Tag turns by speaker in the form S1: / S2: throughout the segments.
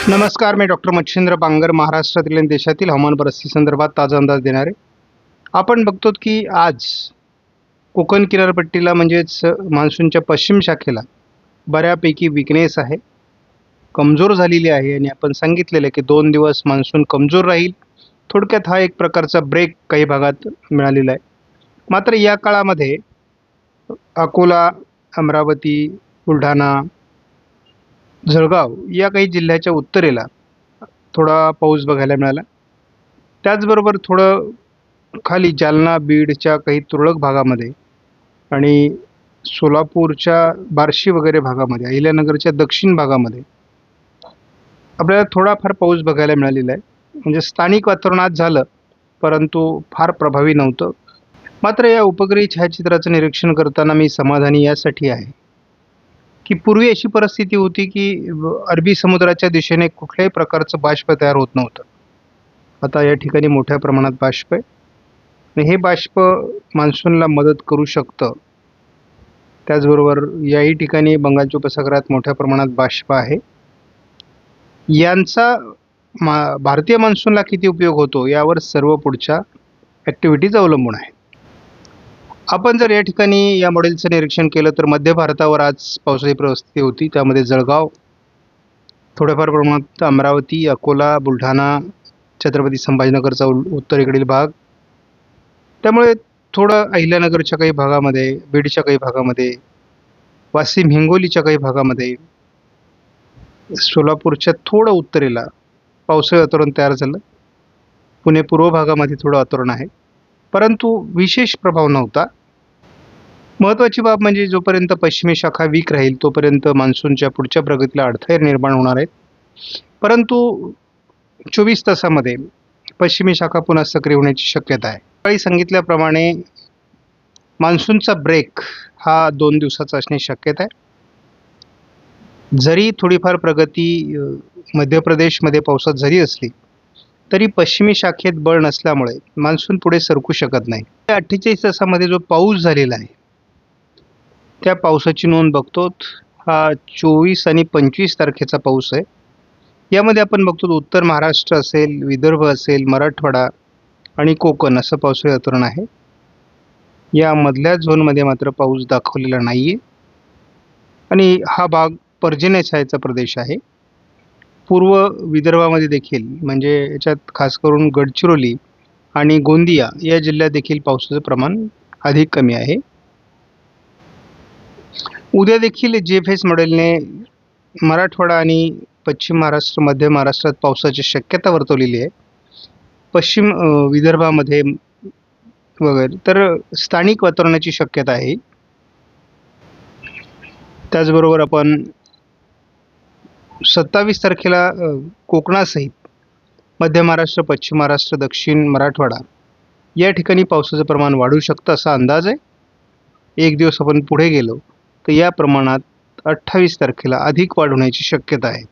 S1: नमस्कार, मी डॉक्टर मच्छिंद्र बांगर महाराष्ट्रातील आणि देशातील हवामान परिस्थिती संदर्भात ताजा अंदाज देणार आहे. आपण बघतो की आज कोकण किनारपट्टीला म्हणजेच मान्सूनच्या पश्चिम शाखेला बऱ्यापैकी विकनेस आहे, कमजोर झालेली आहे आणि आपण सांगितलेलं आहे की 2 दिवस मान्सून कमजोर राहील. थोडक्यात हा एक प्रकारचा ब्रेक काही भागात मिळालेला आहे. मात्र या काळामध्ये अकोला, अमरावती, बुलढाणा, जळगाव या काही जिल्ह्याच्या उत्तरेला थोडा पाऊस बघायला मिळाला. त्याचबरोबर थोडं खाली जालना, बीडच्या काही तुरळक भागामध्ये आणि सोलापूरच्या बार्शी वगैरे भागामध्ये, अहिल्यानगरच्या दक्षिण भागामध्ये आपल्याला थोडाफार पाऊस बघायला मिळालेला आहे. म्हणजे स्थानिक वातावरणात झालं, परंतु फार प्रभावी नव्हतं. मात्र या उपग्रही छायाचित्राचं निरीक्षण करताना मी समाधानी यासाठी आहे की पूर्वी अशी परिस्थिती होती की अरबी समुद्राच्या दिशेने कुठल्याही प्रकारचं बाष्प तयार होत नव्हतं. आता या ठिकाणी मोठ्या प्रमाणात बाष्प आहे आणि हे बाष्प मान्सूनला मदत करू शकतं. त्याचबरोबर याही ठिकाणी बंगालच्या उपसागरात मोठ्या प्रमाणात बाष्प आहे. यांचा भारतीय मान्सूनला किती उपयोग होतो यावर सर्व पुढच्या ॲक्टिव्हिटीज अवलंबून आहे. आपण जर या ठिकाणी या मॉडेलचं निरीक्षण केलं तर मध्य भारतावर आज पावसाची परिस्थिती होती. त्यामध्ये जळगाव, थोड्याफार प्रमाणात अमरावती, अकोला, बुलढाणा, छत्रपती संभाजीनगरचा उत्तरेकडील भाग, त्यामुळे थोडं अहिल्यानगरच्या काही भागामध्ये, बीडच्या काही भागामध्ये, वाशिम, हिंगोलीच्या काही भागामध्ये, सोलापूरच्या थोडं उत्तरेला पावसाळी वातावरण तयार झालं. पुणे पूर्व भागामध्ये थोडं वातावरण आहे, परंतु विशेष प्रभाव नव्हता. महत्त्वाची बाब म्हणजे जोपर्यंत पश्चिमी शाखा वीक राहील तोपर्यंत मान्सूनच्या पुढच्या प्रगतीला अडथळे निर्माण होणार आहेत. परंतु 24 तासामध्ये पश्चिमी शाखा पुन्हा सक्रिय होण्याची शक्यता आहे. सकाळी सांगितल्याप्रमाणे मान्सूनचा ब्रेक हा 2 दिवसाचा असण्याची शक्यता आहे. जरी थोडीफार प्रगती मध्य प्रदेशमध्ये पावसात जरी असली तरी पश्चिमी शाखेत बळ नसल्यामुळे मान्सून पुढे सरकू शकत नाही. 48 तासामध्ये जो पाऊस झालेला आहे त्या पावसाची नोंद बघतो. हा 24 आणि 25 तारखेचा पाऊस आहे. यामध्ये आपण बघतो उत्तर महाराष्ट्र असेल, विदर्भ असेल, मराठवाडा आणि कोकण असं पावसाळी वातावरण आहे. या मधल्या झोनमध्ये मात्र पाऊस दाखवलेला नाही आहे आणि हा भाग पर्जन्य छायेचा प्रदेश आहे. पूर्व विदर्भामध्ये देखील म्हणजे याच्यात खास करून गडचिरोली आणि गोंदिया या जिल्ह्यात देखील पावसाचं प्रमाण अधिक कमी आहे. उद्या देखील GFS मॉडेलने मराठवाडा आणि पश्चिम महाराष्ट्र, मध्य महाराष्ट्रात पावसाची शक्यता वर्तवलेली आहे. पश्चिम विदर्भामध्ये वगैरे तर स्थानिक वातावरणाची शक्यता आहे. त्याचबरोबर आपण 27 तारखेला कोकणासहित मध्य महाराष्ट्र, पश्चिम महाराष्ट्र, दक्षिण मराठवाडा या ठिकाणी पावसाचं प्रमाण वाढू शकतं असा अंदाज आहे. एक दिवस आपण पुढे गेलो तर या प्रमाणात 28 तारखेला अधिक वाढ होण्याची शक्यता आहे.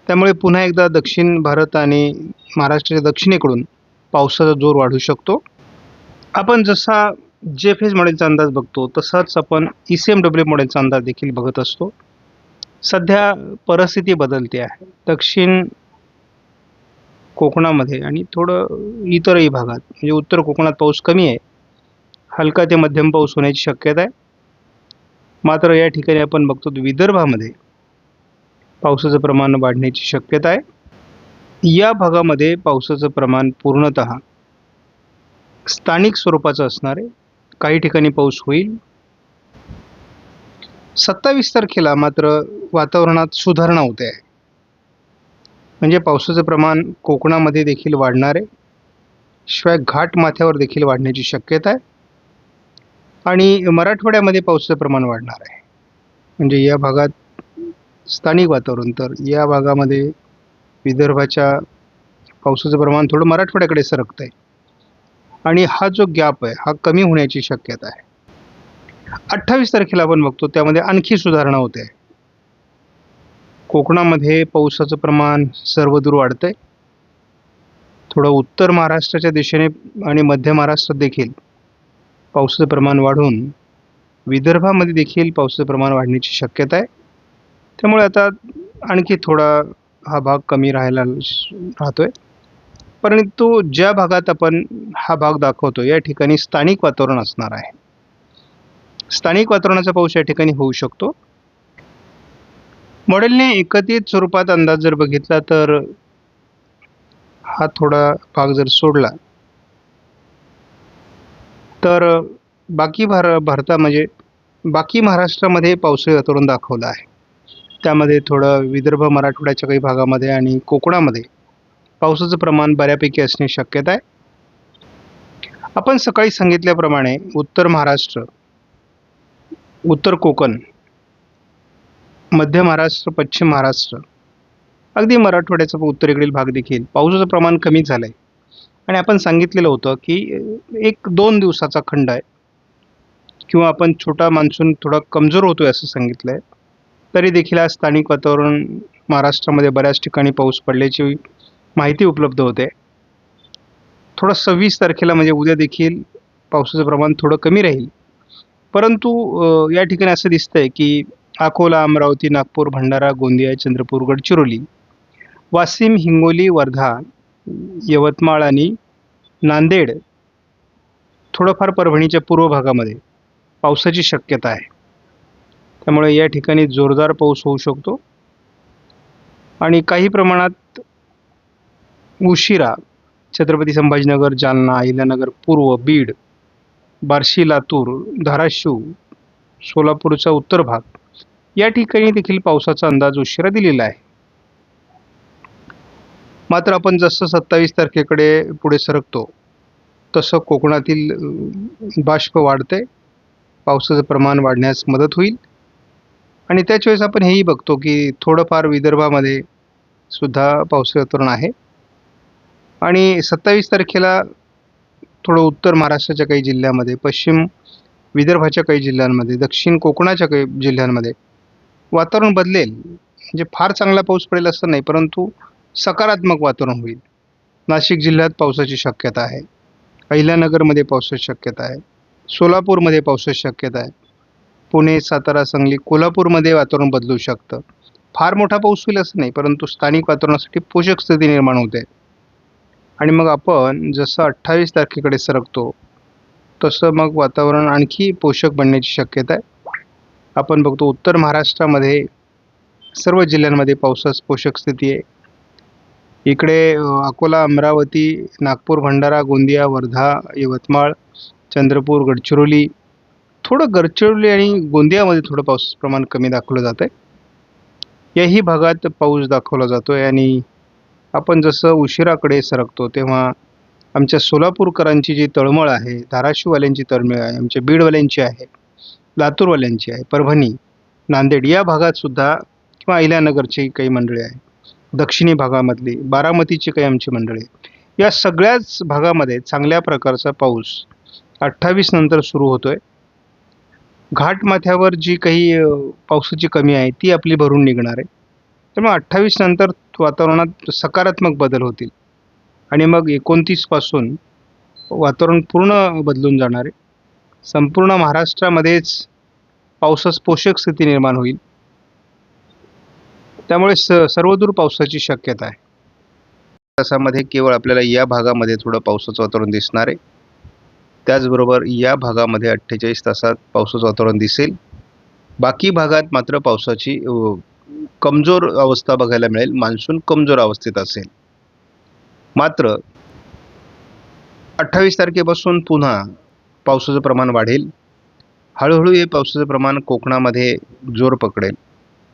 S1: त्यामुळे पुन्हा एकदा दक्षिण भारत आणि महाराष्ट्राच्या दक्षिणेकडून पावसाचा जोर वाढू शकतो. आपण जसा GFS मॉडेलचा अंदाज बघतो तसाच आपण ECMW मॉडेलचा अंदाज देखील बघत असतो. सध्या परिस्थिती बदलते आहे. दक्षिण कोकणामध्ये आणि थोडं इतरही भागात म्हणजे उत्तर कोकणात पाऊस कमी आहे. हलका ते मध्यम पाऊस होण्याची शक्यता आहे. मात्र या ठिकाणी आपण बघतो विदर्भामध्ये पावसाचं प्रमाण वाढण्याची शक्यता आहे. या भागामध्ये पावसाचं प्रमाण पूर्णतः स्थानिक स्वरूपाचं असणार आहे. काही ठिकाणी पाऊस होईल. 27 तारखेला मात्र वातावरणात सुधारणा होते आहे. म्हणजे पावसाचं प्रमाण कोकणामध्ये देखील वाढणार आहे. शिवाय घाट माथ्यावर देखील वाढण्याची शक्यता आहे आणि मराठवाड्यामध्ये पावसाचं प्रमाण वाढणार आहे. म्हणजे या भागात स्थानिक वातावरण, तर या भागामध्ये विदर्भाच्या पावसाचं प्रमाण थोडं मराठवाड्याकडे सरकतं आहे आणि हा जो गॅप आहे हा कमी होण्याची शक्यता आहे. 28 तारखेला आपण बघतो त्यामध्ये आणखी सुधारणा होते. कोकणामध्ये पावसाचं प्रमाण सर्वदूर वाढतंय. थोडं उत्तर महाराष्ट्राच्या दिशेने आणि मध्य महाराष्ट्रात देखील पावसाचं प्रमाण वाढून विदर्भामध्ये देखील पावसाचं प्रमाण वाढण्याची शक्यता आहे. त्यामुळे आता आणखी थोडा हा भाग कमी राहतोय. परंतु ज्या भागात आपण हा भाग दाखवतो या ठिकाणी स्थानिक वातावरण असणार आहे. स्थानिक वातावरणाचा पाऊस या ठिकाणी होऊ शकतो. मॉडेलने एकत्रित स्वरूपात अंदाज जर बघितला तर हा थोडा भाग जर सोडला तर बाकी म्हणजे बाकी महाराष्ट्रामध्ये पावसाळी वातावरण दाखवलं आहे. त्यामध्ये थोडं विदर्भ मराठवाड्याच्या काही भागामध्ये आणि कोकणामध्ये पावसाचं प्रमाण बऱ्यापैकी असण्याची शक्यता आहे. आपण सकाळी सांगितल्याप्रमाणे उत्तर महाराष्ट्र, उत्तर कोकण, मध्य महाराष्ट्र, पश्चिम महाराष्ट्र, अगदी मराठवाड्याचा उत्तरेकडील भाग देखील पावसाचं प्रमाण कमी झालं आहे. आणि आपण सांगितलेलं होतं की 1-2 दिवसाचा खंड आहे किंवा आपण छोटा मान्सून थोडा कमजोर होतोय असं सांगितलं आहे. तरी देखील आज स्थानिक वातावरण महाराष्ट्रामध्ये बऱ्याच ठिकाणी पाऊस पडल्याची माहिती उपलब्ध होते. थोडं 26 तारखेला म्हणजे उद्या देखील पावसाचं प्रमाण थोडं कमी राहील. परंतु या ठिकाणी असं दिसतंय की अकोला, अमरावती, नागपूर, भंडारा, गोंदिया, चंद्रपूर, गडचिरोली, वाशिम, हिंगोली, वर्धा, यवतमाळ आणि नांदेड, थोडंफार परभणीच्या पूर्व भागामध्ये पावसाची शक्यता आहे. त्यामुळे या ठिकाणी जोरदार पाऊस होऊ शकतो आणि काही प्रमाणात उशिरा छत्रपती संभाजीनगर, जालना, अहिल्यानगर पूर्व, बीड, बार्शी, लातूर, धाराशिव, सोलापूरचा उत्तर भाग या ठिकाणी देखील पावसाचा अंदाज उशिरा दिलेला आहे. मात्र आपण जसं 27 तारखेकडे पुढे सरकतो तसं कोकणातील बाष्प वाढते, पावसाचं प्रमाण वाढण्यास मदत होईल. आणि त्याच वेळेस आपण हेही बघतो की थोडंफार विदर्भामध्ये सुद्धा पावसाळी वातावरण आहे. आणि 27 तारखेला थोडं उत्तर महाराष्ट्राच्या काही जिल्ह्यामध्ये, पश्चिम विदर्भाच्या काही जिल्ह्यांमध्ये, दक्षिण कोकणाच्या काही जिल्ह्यांमध्ये वातावरण बदलेल. म्हणजे फार चांगला पाऊस पडेल असं नाही, परंतु सकारात्मक वातावरण होईल. नाशिक जिल्ह्यात पावसाची शक्यता आहे, अहिल्यानगरमध्ये पावसाची शक्यता आहे, सोलापूरमध्ये पावसाची शक्यता आहे, पुणे, सातारा, सांगली, कोल्हापूरमध्ये वातावरण बदलू शकतं. फार मोठा पाऊस होईल असं नाही, परंतु स्थानिक वातावरणासाठी पोषक स्थिती निर्माण होते. आणि मग आपण जसं 28 तारखेकडे सरकतो तसं मग वातावरण आणखी पोषक बनण्याची शक्यता आहे. आपण बघतो उत्तर महाराष्ट्रामध्ये सर्व जिल्ह्यांमध्ये पावसास पोषक स्थिती आहे. इकडे अकोला, अमरावती, नागपूर, भंडारा, गोंदिया, वर्धा, यवतमाळ, चंद्रपूर, गडचिरोली, थोडं गडचिरोली आणि गोंदियामध्ये थोडं पाऊस प्रमाण कमी दाखवलं जात आहे. याही भागात पाऊस दाखवला जातो आहे. आणि आपण जसं उशिराकडे सरकतो तेव्हा आमच्या सोलापूरकरांची जी तळमळ आहे, धाराशिववाल्यांची तळमळ आहे, आमच्या बीडवाल्यांची आहे, लातूरवाल्यांची आहे, परभणी, नांदेड या भागात सुद्धा किंवा अहिल्यानगरची काही मंडळी आहे, दक्षिणी भागामधली बारामतीची काही आमची मंडळी आहे, या सगळ्याच भागामध्ये चांगल्या प्रकारचा पाऊस 28 नंतर सुरू होतोय. घाटमाथ्यावर जी काही पावसाची कमी आहे ती आपली भरून निघणार आहे. त्यामुळे 28 नंतर वातावरणात सकारात्मक बदल होतील आणि मग 29 पासून वातावरण पूर्ण बदलून जाणार आहे. संपूर्ण महाराष्ट्रामध्येच पावसास पोषक स्थिती निर्माण होईल. त्यामुळे सर्वदूर पावसाची शक्यता आहे. तासामध्ये केवळ आपल्याला या भागामध्ये थोडं पावसाचं वातावरण दिसणार आहे. त्याचबरोबर या भागामध्ये 48 तासात पावसाचं वातावरण दिसेल. बाकी भागात मात्र पावसाची कमजोर अवस्था बघायला मिळेल. मान्सून कमजोर अवस्थेत असेल. मात्र 28 तारखेपासून पुन्हा पावसाचं प्रमाण वाढेल. हळूहळू हे पावसाचं प्रमाण कोकणामध्ये जोर पकडेल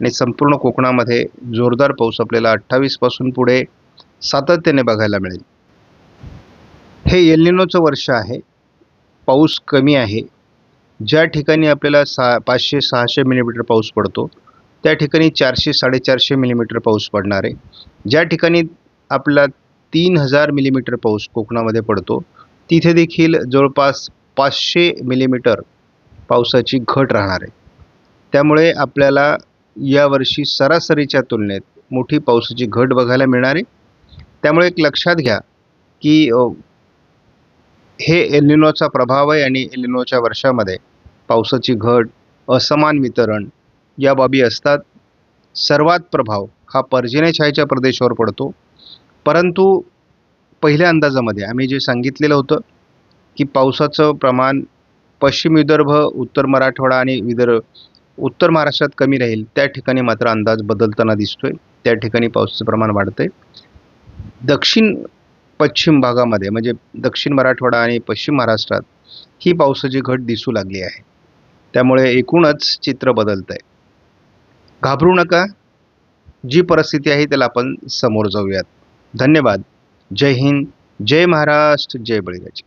S1: आणि संपूर्ण कोकणामध्ये जोरदार पाऊस आपल्याला 28 पासून पुढे सातत्याने बघायला मिळेल. हे एल निनोचं वर्ष आहे. पाऊस कमी आहे. ज्या ठिकाणी आपल्याला 500-600 मिलीमीटर पाऊस पडतो त्या ठिकाणी 400-450 मिलीमीटर पाऊस पडणार आहे. ज्या ठिकाणी आपला 3000 मिलीमीटर पाऊस कोकणामध्ये पडतो तिथे देखील जवळपास 500 मिलीमीटर पावसाची घट राहणार आहे. त्यामुळे आपल्याला यावर्षी सरासरीच्या तुलनेत मोठी पावसाची घट बघायला मिळणार आहे. त्यामुळे एक लक्षात घ्या की हे एल निनोचा प्रभाव आहे आणि एल निनोच्या वर्षामध्ये पावसाची घट, असमान वितरण या बाबी असतात. सर्वात प्रभाव
S2: हा पर्जन्यछायेच्या प्रदेशावर पडतो. परंतु पहिल्या अंदाजामध्ये आम्ही जे सांगितलेलं होतं की पावसाचं प्रमाण पश्चिम विदर्भ, उत्तर मराठवाडा आणि उत्तर महाराष्ट्रात कमी राहील, त्या ठिकाणी मात्र अंदाज बदलताना दिसतोय. त्या ठिकाणी पावसाचं प्रमाण वाढतंय. दक्षिण पश्चिम भागामध्ये म्हणजे दक्षिण मराठवाडा आणि पश्चिम महाराष्ट्रात ही पावसाची घट दिसू लागली आहे. त्यामुळे एकूणच चित्र बदलतंय. घाबरू नका. जी परिस्थिती आहे त्याला आपण समोर जाऊयात. धन्यवाद. जय हिंद, जय महाराष्ट्र, जय बळीराजा.